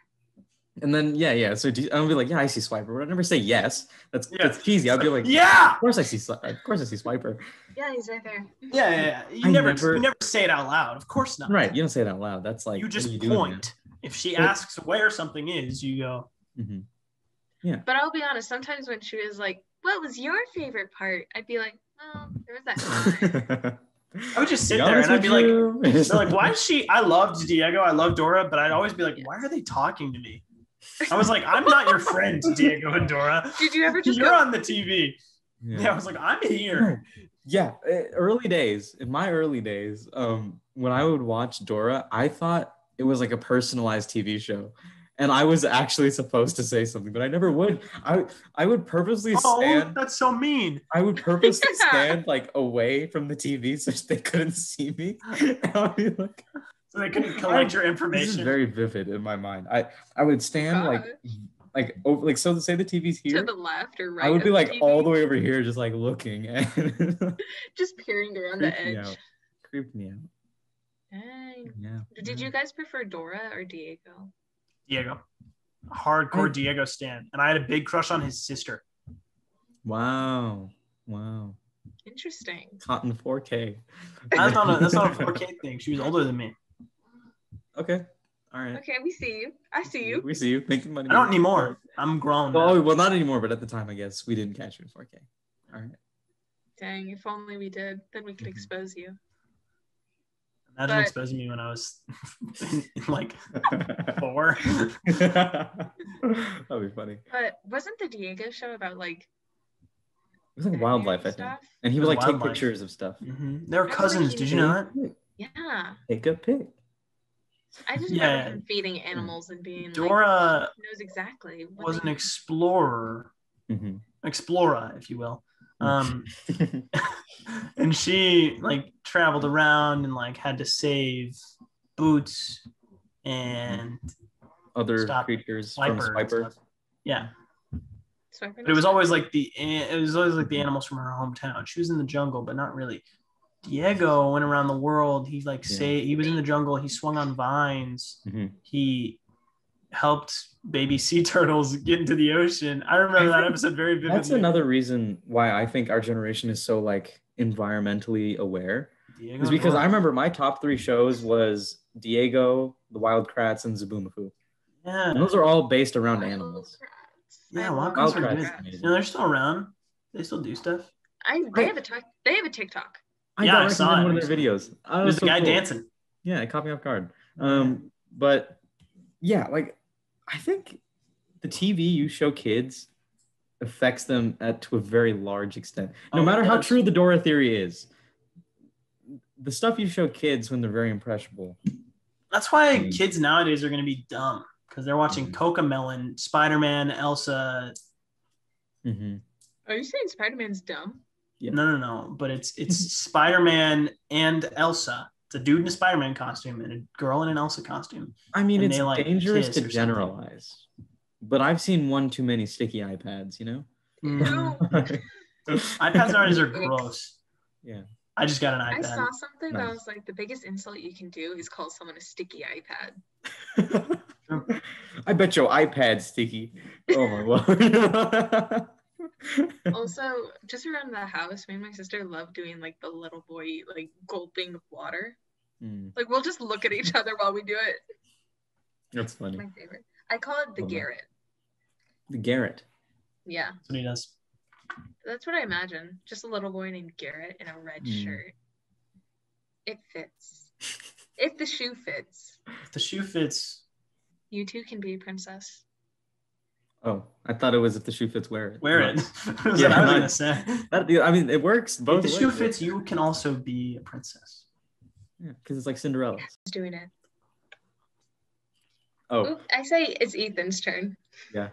And then So I'll be like, yeah, I see Swiper. But I'd never say yes. That's cheesy. I'd be like, yeah, of course I see Swiper. Yeah, he's right there. Yeah. You never say it out loud. Of course not. Right. You don't say it out loud. That's like you just point. If she asks where something is, you go. Yeah. But I'll be honest. Sometimes when she was like what was your favorite part? I'd be like, oh, there was that time. I would just sit there and I'd be like, they're like, why is she? I loved Diego, I love Dora, but I'd always be like, why are they talking to me? I was like, I'm not your friend, Diego and Dora. Did you ever just You're on the TV. Yeah, I was like, I'm here. Yeah, in my early days, when I would watch Dora, I thought it was like a personalized TV show. And I was actually supposed to say something, but I never would. I would purposely stand. Oh, that's so mean. I would purposely stand like away from the TV so they couldn't see me. And I'd be like, so they couldn't collect your information. This is very vivid in my mind. I would stand like over, like, so to say the TV's here to the left or right. I would be like all the way over here, just like looking and just peering around the edge. Creeped me out. Dang. Yeah. Did you guys prefer Dora or Diego? Diego. Hardcore Diego stan. And I had a big crush on his sister. Wow. Interesting. Cotton 4K. That's not a 4K thing. She was older than me. Okay. All right. Okay, we see you. I see you. We see you making money. I don't anymore. I'm grown. Well, not anymore, but at the time, I guess we didn't catch you in 4K. All right. Dang, if only we did, then we could expose you. Imagine exposing me when I was like 4. That'd be funny. But wasn't the Diego show about like? It was like wildlife, I think. And he would like take pictures of stuff. Mm-hmm. They were cousins. Did you know that? Yeah. Take a pic. I just remember him feeding animals and being Dora like, knows exactly. Was an explorer, explorer, if you will. And she like traveled around and like had to save Boots and other creatures from Swiper. Yeah. But it was always like the animals from her hometown. She was in the jungle, but not really. Diego went around the world. He he was in the jungle. He swung on vines. He helped baby sea turtles get into the ocean. I remember that episode very vividly. That's another reason why I think our generation is so like environmentally aware. Is because I remember my top 3 shows was Diego, the Wild Kratts, and Zaboomafoo. Yeah, and those are all based around animals. Yeah, Wild Kratts are good. They're still around. They still do stuff. They have a TikTok. I saw one of their videos. There's a guy dancing. Yeah, it caught me off guard. But yeah, like I think the TV you show kids affects them to a very large extent. No matter how true the Dora Theory is, the stuff you show kids when they're very impressionable. That's why kids nowadays are going to be dumb because they're watching Cocomelon, Spider-Man, Elsa. Are you saying Spider-Man's dumb? Yeah. No. But it's Spider-Man and Elsa. It's a dude in a Spider-Man costume and a girl in an Elsa costume. I mean, it's dangerous to generalize, but I've seen one too many sticky iPads, you know? iPads nowadays are gross. Yeah. I just got an iPad. I saw something that was like the biggest insult you can do is call someone a sticky iPad. I bet your iPad's sticky. Oh my word. Also, just around the house, me and my sister love doing like the little boy like gulping water. Like we'll just look at each other while we do it. That's funny. My favorite. I call it the Garrett. The Garrett. Yeah. That's what he does. That's what I imagine. Just a little boy named Garrett in a red shirt. It fits. If the shoe fits. If the shoe fits. You too can be a princess. Oh, I thought it was if the shoe fits, wear it. Wear it. That's what I was going to say. I mean, it works both ways. If the shoe fits, you can also be a princess. Yeah, because it's like Cinderella. Who's doing it? Oh. Ooh, I say it's Ethan's turn. Yeah.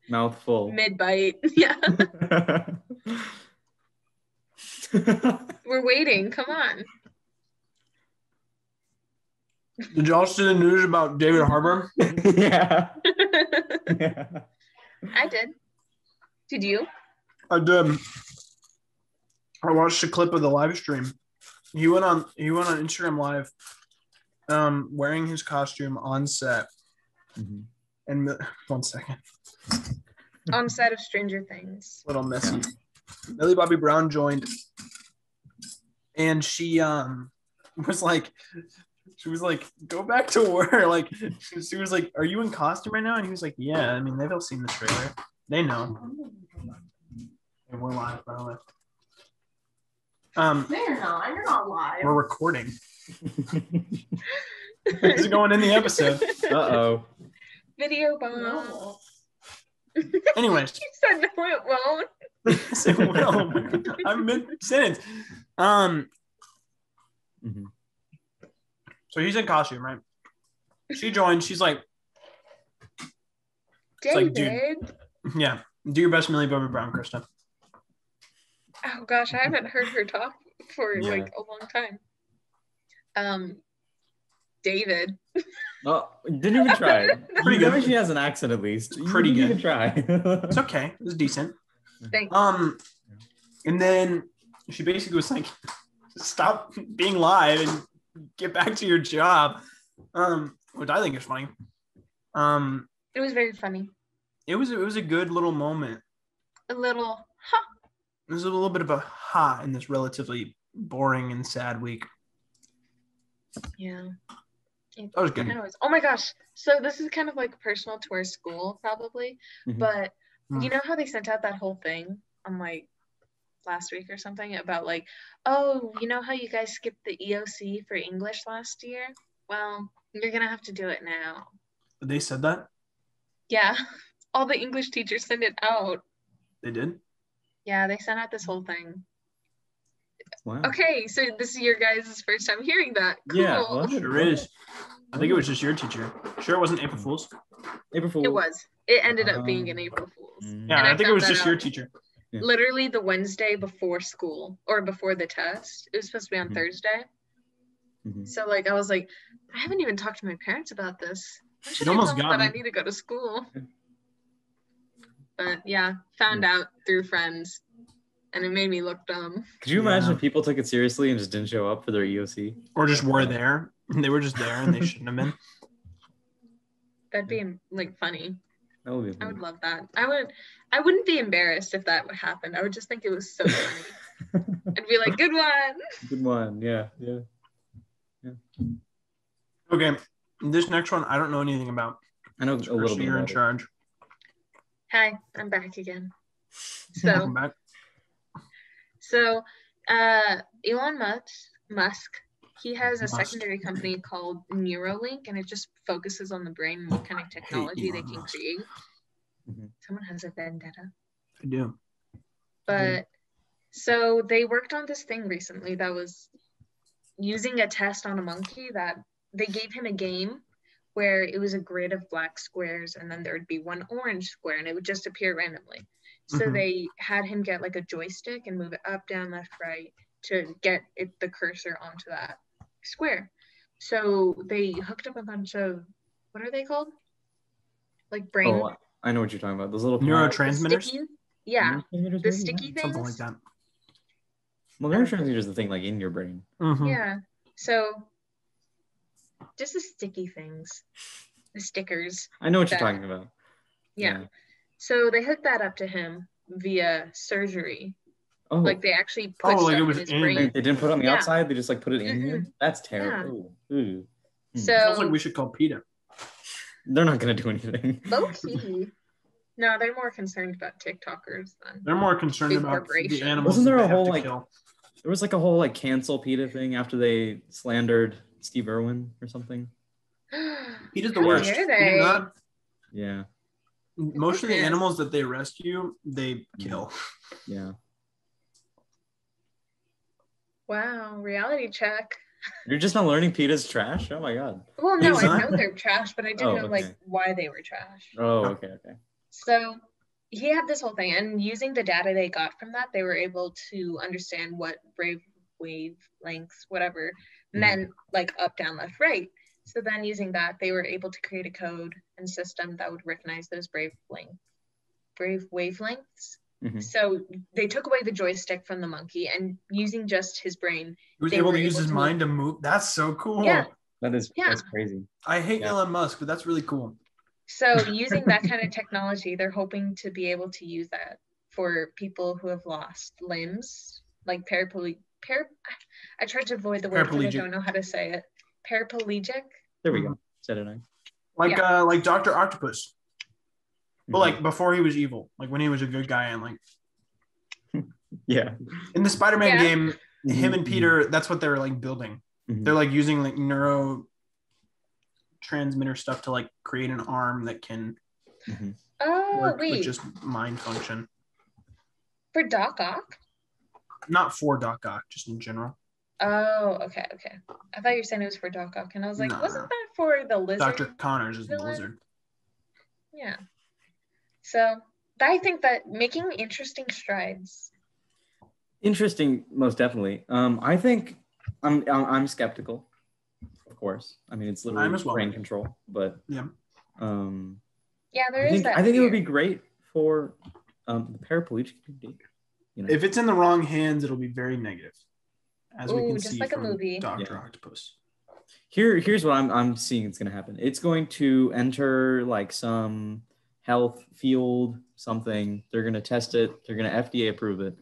Mouth full. Mid-bite. Yeah. We're waiting. Come on. Did y'all see the news about David Harbour? Yeah. I did. Did you? I did. I watched a clip of the live stream. He went on Instagram Live, wearing his costume on set. And 1 second. On set of Stranger Things. Little messy. Millie Bobby Brown joined, and she was like, go back to work. Like she was like, are you in costume right now? And he was like, yeah. I mean, they've all seen the trailer. They know. Okay, we're live, by the way. No, you're not. You're not live. We're recording. It's going in the episode. Uh-oh. Video bomb. Anyways. You said no, it won't. Yes, it will. I'm mid-sentence. Mm-hmm. So he's in costume, right? She joins. She's like, David. dude, yeah, do your best Millie Bobby Brown, Krista. Oh gosh, I haven't heard her talk for like a long time. David. Oh, didn't even try. Pretty good. She has an accent at least. Pretty good. Even try. It's okay. It was decent. Thanks. And then she basically was like, stop being live and get back to your job. Which I think is funny. It was very funny. It was a good little moment. A little There's a little bit of a ha in this relatively boring and sad week. Yeah. That was good. Anyways, oh my gosh. So this is kind of like personal to our school probably, but you know how they sent out that whole thing on like last week or something about like, oh, you know how you guys skipped the EOC for English last year? Well, you're going to have to do it now. They said that? Yeah. All the English teachers sent it out. They did? Yeah, they sent out this whole thing. Wow. Okay, so this is your guys' first time hearing that. Cool. Yeah, well, Sure is. I think it was just your teacher. Sure it wasn't April Fool's? April Fool's. It was. It ended up being an April Fool's. Yeah, And I think it was found just that your out teacher. Yeah. literally the Wednesday before school or before the test. It was supposed to be on Thursday. So like I was like, I haven't even talked to my parents about this. When should I tell them that I need to go to school? But yeah, found out through friends, and it made me look dumb. Could you imagine if people took it seriously and just didn't show up for their EOC? Or just were there. They were just there and they shouldn't have been. That'd be like funny. That would be funny. I would love that. I wouldn't be embarrassed if that happened. I would just think it was so funny. I'd be like, good one. Good one. Yeah. Okay. This next one, I don't know anything about. I know a little bit. You're in about it. charge. Hi, I'm back again. Welcome back. So Elon Musk, he has a secondary company called Neurolink, and it just focuses on the brain and what kind of technology they can create. Someone has a vendetta. I do. But so they worked on this thing recently that was using a test on a monkey that they gave him a game where it was a grid of black squares and then there would be one orange square and it would just appear randomly. So they had him get like a joystick and move it up, down, left, right to get the cursor onto that square. So they hooked up a bunch of, what are they called? Like brain. Oh, I know what you're talking about. Those little neurotransmitters? The sticky things. Something like that. Well, neurotransmitters is the thing like in your brain. Yeah. So just the sticky things, the stickers. I know what you're talking about. Yeah. So they hooked that up to him via surgery. Oh. Like they actually put stuff in his brain. They didn't put it on the outside. They just like put it in here. That's terrible. Ooh. So sounds like we should call PETA. They're not gonna do anything. Low key. No, they're more concerned about TikTokers than they're more concerned about the animals. Wasn't there a whole like kill. There was like a whole like cancel PETA thing after they slandered Steve Irwin or something? PETA's the worst. Yeah. Most of the animals that they rescue, they kill. Yeah. Wow, reality check. You're just not learning PETA's trash? Oh my god. Well, no, I know they're trash, but I didn't know like why they were trash. Oh, okay. So he had this whole thing, and using the data they got from that, they were able to understand what wavelengths, whatever, meant like up, down, left, right. So then using that, they were able to create a code and system that would recognize those brave wavelengths. So they took away the joystick from the monkey, and using just his brain, he was able to use his mind to move. That's so cool. Yeah. That's crazy. I hate Elon Musk, but that's really cool. So using that kind of technology, they're hoping to be able to use that for people who have lost limbs, like I tried to avoid the word because I don't know how to say it. Paraplegic. There we go. Said it nice. Like Dr. Octopus. But like before he was evil, like when he was a good guy and like Yeah. In the Spider-Man game, him and Peter, that's what they're like building. Mhm. They're like using like neurotransmitter stuff to like create an arm that can work with just mind function. For Doc Ock? Not for Doc Ock, just in general. Oh, okay. I thought you were saying it was for Doc Ock, and I was like, wasn't that for the lizard? Dr. Connors is the lizard. Yeah. So I think that making interesting strides. Interesting, most definitely. I think I'm skeptical, of course. I mean, it's literally brain control, but yeah. There is that. I think it would be great for the paraplegic community. You know? If it's in the wrong hands, it'll be very negative, as we can just see like from a movie. Dr. Octopus. Here's what I'm seeing it's going to happen. It's going to enter like some health field, something. They're going to test it. They're going to FDA approve it.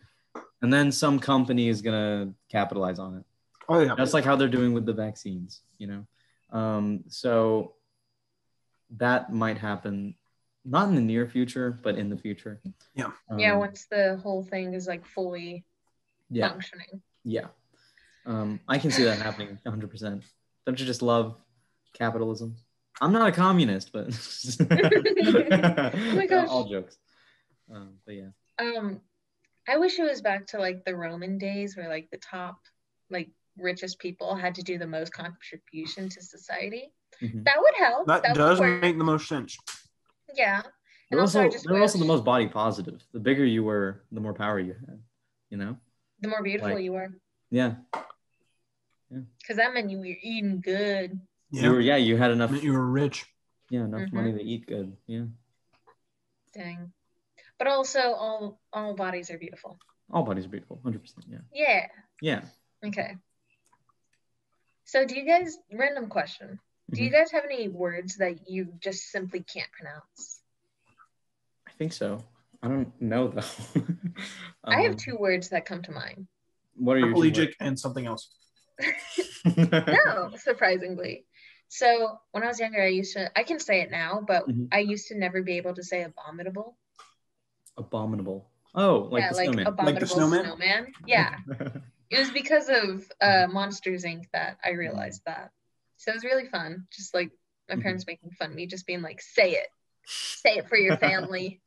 And then some company is going to capitalize on it. Oh, yeah. That's like how they're doing with the vaccines, you know? So that might happen, not in the near future, but in the future. Yeah. Once the whole thing is like fully functioning. Yeah. I can see that happening 100%. Don't you just love capitalism? I'm not a communist, but oh my gosh. All jokes. But yeah. I wish it was back to like the Roman days where like the top like richest people had to do the most contribution to society. Mm-hmm. That would help. That does make the most sense. Yeah. They're also the most body positive. The bigger you were, the more power you had, you know? The more beautiful you were. Yeah. Because that meant you were eating good. Yeah. You had enough. You were rich. Yeah, enough money to eat good. Yeah. Dang. But also, all bodies are beautiful. All bodies are beautiful, 100%. Yeah. Yeah. Yeah. Okay. So, do you guys? Random question. Do you guys have any words that you just simply can't pronounce? I think so. I don't know though. I have 2 words that come to mind. What are your paraplegic and something else? No, surprisingly. So when I was younger, I can say it now, but I used to never be able to say abominable. Abominable. Oh, like the snowman. Abominable like the snowman? Yeah. It was because of Monsters Inc. that I realized that. So it was really fun. Just like my parents making fun of me, just being like, say it. Say it for your family.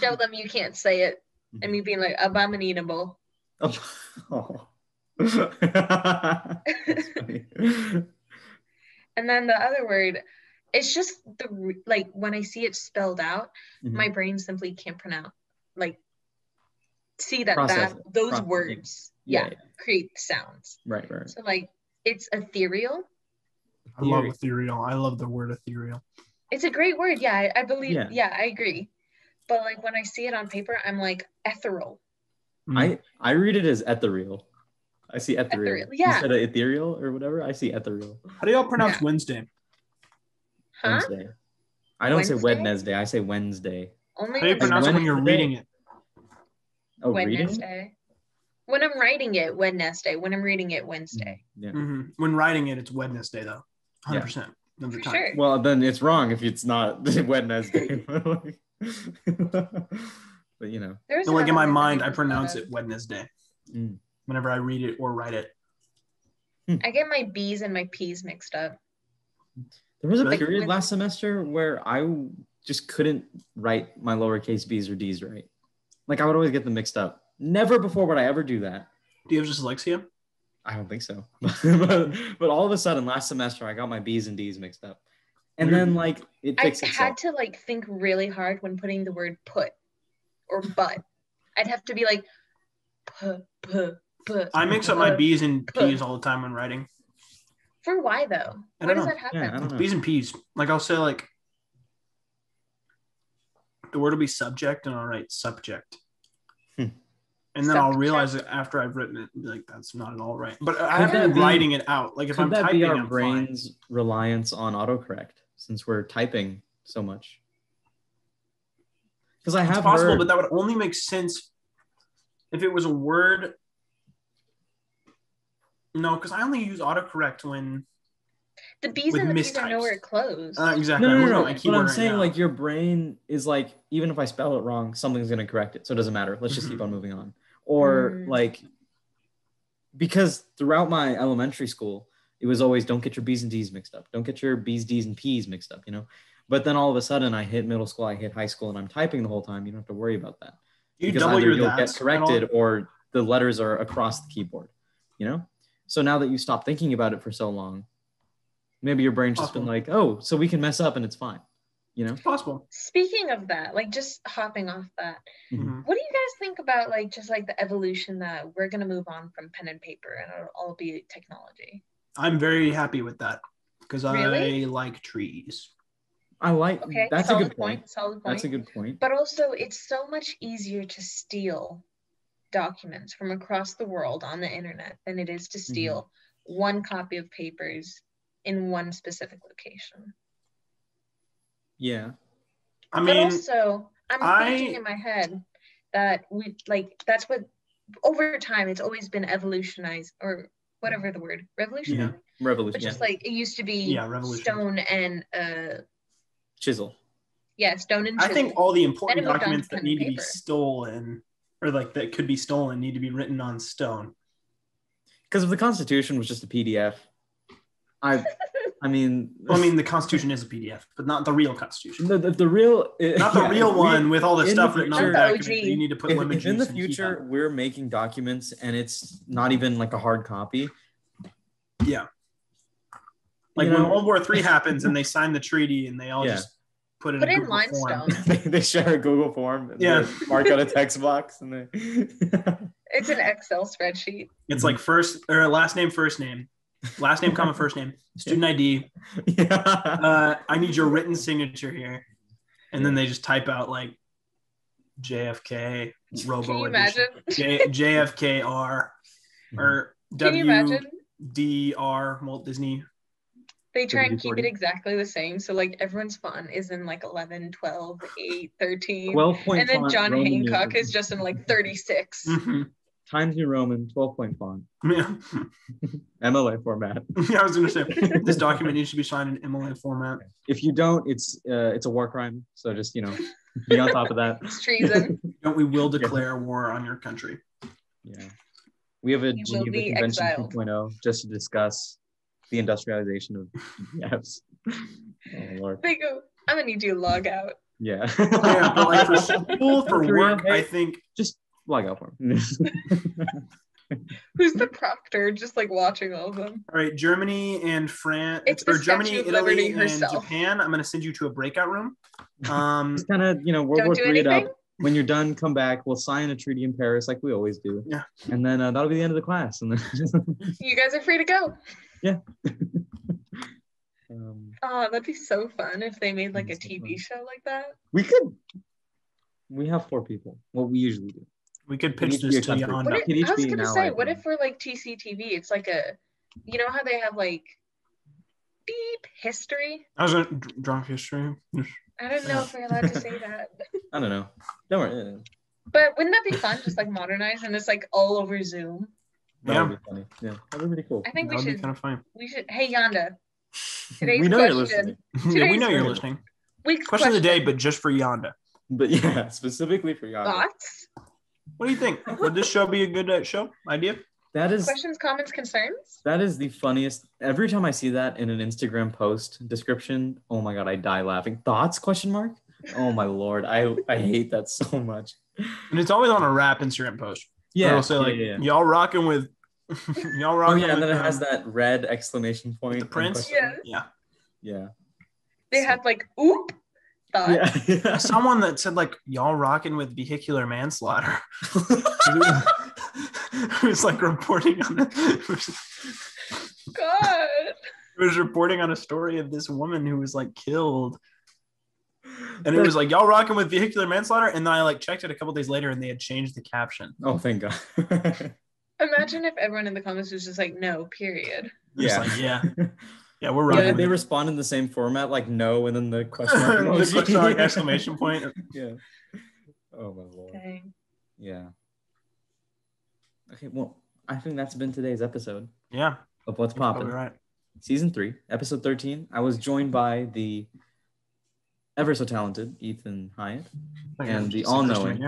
Show them you can't say it. And me being like, abominable. Oh. That's funny. And then the other word, it's just like when I see it spelled out, my brain simply can't pronounce, like, see those words, create sounds. Right. So like, it's ethereal. I love ethereal. I love the word ethereal. It's a great word. Yeah, I believe. Yeah, I agree. But like when I see it on paper, I'm like ethereal. I read it as ethereal. I see ethereal. Instead of ethereal or whatever, I see ethereal. How do y'all pronounce Wednesday? Huh? Wednesday. I don't say Wednesday. I say Wednesday. Only how do you pronounce it when you're reading it? Oh, Wednesday. reading? When I'm writing it, Wednesday. When I'm reading it, Wednesday. Yeah. When writing it, it's Wednesday though. 100% of the time. Sure. Well, then it's wrong if it's not Wednesday. But you know. So like in my mind, I pronounce it Wednesday whenever I read it or write it. I get my B's and my P's mixed up. There was a period last semester where I just couldn't write my lowercase b's or d's right. Like I would always get them mixed up. Never before would I ever do that. Do you have dyslexia? I don't think so. but all of a sudden last semester I got my b's and d's mixed up. And then like it fixed itself. I had to like think really hard when putting the word put or but. I'd have to be like put. I mix up my B's and P's all the time when writing. For why though? Why does that happen? Yeah, I don't know. B's and P's. Like I'll say like the word will be subject and I'll write subject. And then I'll realize it after I've written it, like that's not at all right. But I have been writing it out. Like if I'm typing, could that be our brain's reliance on autocorrect since we're typing so much? Because I have possible, but that would only make sense if it was a word. No, because I only use autocorrect when the B's and the P's are nowhere close. Exactly. No. But I'm saying like your brain is like, even if I spell it wrong, something's going to correct it. So it doesn't matter. Let's just keep on moving on. Or like, because throughout my elementary school, it was always don't get your B's and D's mixed up. Don't get your B's, D's, and P's mixed up, you know? But then all of a sudden I hit middle school, I hit high school, and I'm typing the whole time. You don't have to worry about that. You because double either your you'll that's get corrected or the letters are across the keyboard, you know? So now that you stop thinking about it for so long, maybe your brain's just been like, oh, so we can mess up and it's fine, you know? It's possible. Speaking of that, like just hopping off that, Mm-hmm. what do you guys think about like just like the evolution that we're going to move on from pen and paper and it'll all be technology? I'm very happy with that because Really? I like trees. I like, Okay, that's a good point. Solid point. That's a good point. But also, it's so much easier to steal documents from across the world on the internet than it is to steal one copy of papers in one specific location. Yeah. I mean, but also, I'm thinking in my head that we like that's what over time it's always been evolutionized or whatever the word revolutionary. Yeah. Revolution. But just like it used to be stone and chisel. Yeah, stone and chisel. I think all the important documents that need to be stolen or like that could be stolen need to be written on stone. Because if the Constitution was just a PDF, I mean, the Constitution is a PDF, but not the real Constitution. The real, not the real one with all the stuff written on the back of it. You need to put lemon juice. In the future, we're making documents and it's not even like a hard copy. Yeah. Like when World War III happens and they sign the treaty and they all just put it in limestone. They share a Google form. And they mark out a text box and they. It's an Excel spreadsheet. It's like first or last name, first name, last name, comma, first name, student ID. Yeah. I need your written signature here, and then they just type out like JFK Robo. Can you imagine? JFKR or WDR Walt Disney. They try and keep it exactly the same. So like everyone's font is in like 11, 12, 8, 13. 12-point and then font, John Roman Hancock is just in like 36. Mm-hmm. Times New Roman, 12-point font. Yeah. MLA format. Yeah, I was going to say, this document needs to be signed in MLA format. If you don't, it's a war crime. So just, be on top of that. It's treason. We will declare war on your country. Yeah. We have a Geneva Convention 2.0 just to discuss the industrialization of PDFs. Oh, Lord. They go, I'm going to need you to log out. Yeah. Yeah, but like for school, for work, I think just log out for him. Who's the proctor just like watching all of them? All right, Germany and France, or Germany, Italy, and Japan. I'm going to send you to a breakout room. Just kind of, World War III it up. When you're done, come back. We'll sign a treaty in Paris like we always do. Yeah. And then that'll be the end of the class. And then you guys are free to go. Yeah. Oh, that'd be so fun if they made like a TV show like that. We could. We have 4 people. What we usually do. We could pitch this to Yonda. I was gonna say, what if we're like TCTV? It's like you know how they have like beep history. I was a drunk history. I don't know if we're allowed to say that. I don't know. Don't worry. But wouldn't that be fun? Just like modernize and it's like all over Zoom. That would be funny. Yeah, that would be pretty cool. I think that would be kind of fun. We should. Hey Yonda. We know you're listening. Yeah, we know you're listening. Question of the day, but just for Yonda. But yeah, specifically for Yonda. Thoughts? What do you think? Would this show be a good show idea? That is questions, comments, concerns. That is the funniest. Every time I see that in an Instagram post description, oh my god, I die laughing. Thoughts? Question mark. Oh my lord, I hate that so much. And it's always on a rap Instagram post. Yeah, it'll say y'all rocking with. Y'all rocking. Oh yeah, and then it has that red exclamation point. The Prince. Yeah. They had like oop. Yeah. Someone that said like y'all rocking with vehicular manslaughter. Who's like reporting on it. God. It was reporting on a story of this woman who was like killed. And it was like y'all rocking with vehicular manslaughter, and then I like checked it a couple days later and they had changed the caption. Oh, thank God. Imagine if everyone in the comments was just like no, period. Yeah. Like, yeah, we're right. Yeah, they respond in the same format, like no, and then the question mark. The question mark exclamation point. Yeah. Oh my lord. Dang. Yeah. Okay, well, I think that's been today's episode. Yeah. Of What's Poppin'. Right. Season 3, episode 13. I was joined by the ever so talented Ethan Hyatt and the all-knowing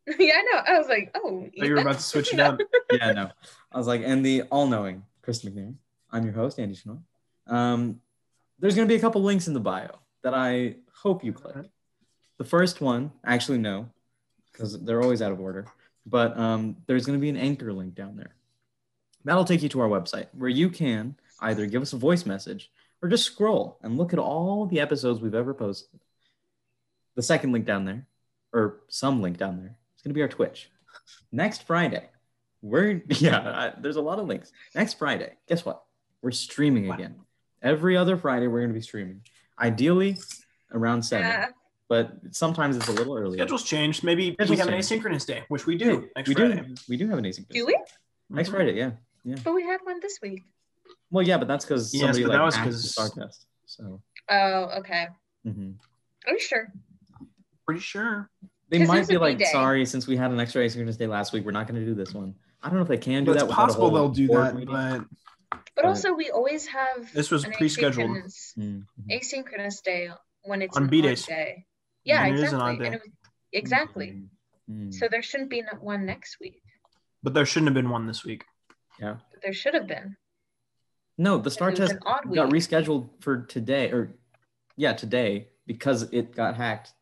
Yeah, I know. I was like, oh. You were about to switch it up. Yeah, no. I was like, and the all-knowing Krista McNair. I'm your host, Andy Chanel. There's going to be a couple links in the bio that I hope you click. The first one, actually no, because they're always out of order, but there's going to be an anchor link down there. That'll take you to our website where you can either give us a voice message or just scroll and look at all the episodes we've ever posted. The second link down there, or some link down there, is going to be our Twitch. Next Friday, there's a lot of links. Next Friday, guess what? We're streaming again. Every other Friday, we're going to be streaming. Ideally, around 7. But sometimes it's a little earlier. Schedules change. Maybe we have an asynchronous day, which we do next Friday. We do have an asynchronous day. Do we? Next Friday, yeah. But we had one this week. Well, yeah, but that's because somebody that was hacked the Star Test. So. Oh, okay. Mm-hmm. Are you sure? Pretty sure. They might be like, sorry, since we had an extra asynchronous day last week, we're not going to do this one. I don't know if they can do that. It's possible they'll do that, but also we always have this was pre-scheduled asynchronous day when it's on B-days. Day. Yeah, exactly. Exactly. Mm-hmm. So there shouldn't be one next week. But there shouldn't have been one this week. Yeah. But there should have been. No, the Star Test got rescheduled for today, today, because it got hacked.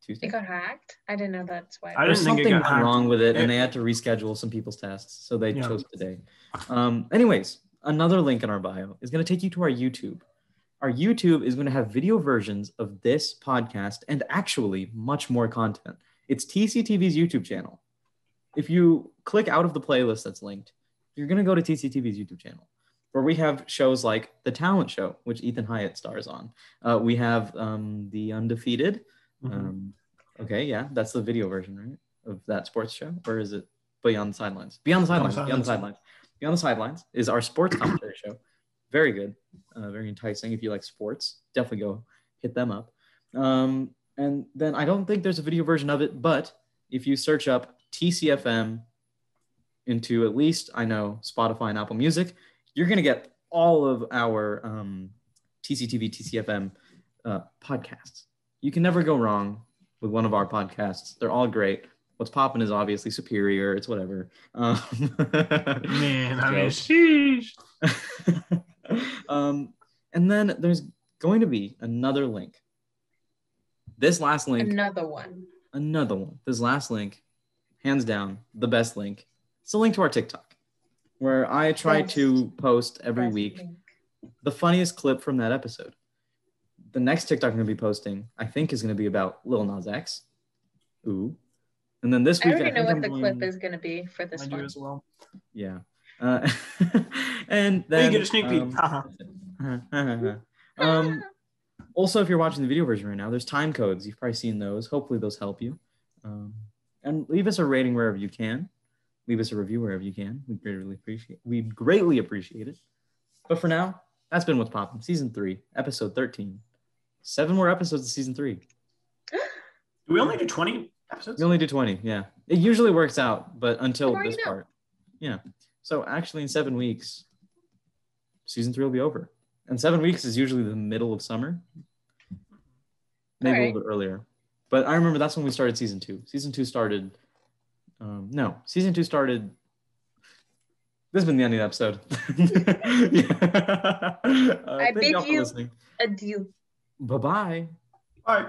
Tuesday. It got hacked? I didn't know that's why. There's something wrong with it, and they had to reschedule some people's tests, so they chose today. Anyways, another link in our bio is going to take you to our YouTube. Our YouTube is going to have video versions of this podcast and actually much more content. It's TCTV's YouTube channel. If you click out of the playlist that's linked, you're going to go to TCTV's YouTube channel, where we have shows like The Talent Show, which Ethan Hyatt stars on. We have The Undefeated. Okay, yeah, that's the video version, right, of that sports show? Or is it Beyond the Sidelines? Beyond the Sidelines. Beyond the Sidelines is our sports commentary show. Very good. Very enticing. If you like sports, definitely go hit them up. And then I don't think there's a video version of it, but if you search up TCFM into at least, I know, Spotify and Apple Music, you're going to get all of our TCTV, TCFM podcasts. You can never go wrong with one of our podcasts. They're all great. What's Poppin' is obviously superior. It's whatever. Man, I mean, sheesh. And then there's going to be another link. This last link. Another one. This last link, hands down, the best link. It's a link to our TikTok, where I try to post every week the funniest clip from that episode. The next TikTok I'm going to be posting, I think, is going to be about Lil Nas X. Ooh. And then this week, I already know what the clip is going to be for this one. as well. Yeah. And then you get a sneak peek. Also, if you're watching the video version right now, there's time codes. You've probably seen those. Hopefully those help you. And leave us a rating wherever you can. Leave us a review wherever you can. We'd greatly appreciate it. But for now, that's been What's Poppin', Season 3, Episode 13. 7 more episodes of Season 3. Do we only do 20 episodes? We only do 20, yeah. It usually works out, but until this part. Yeah. So actually in 7 weeks, Season 3 will be over. And 7 weeks is usually the middle of summer. Maybe a little bit earlier. But I remember that's when we started Season 2. Season 2 started... Season 2 started... This has been the end of the episode. I bid you adieu. Bye-bye. Bye.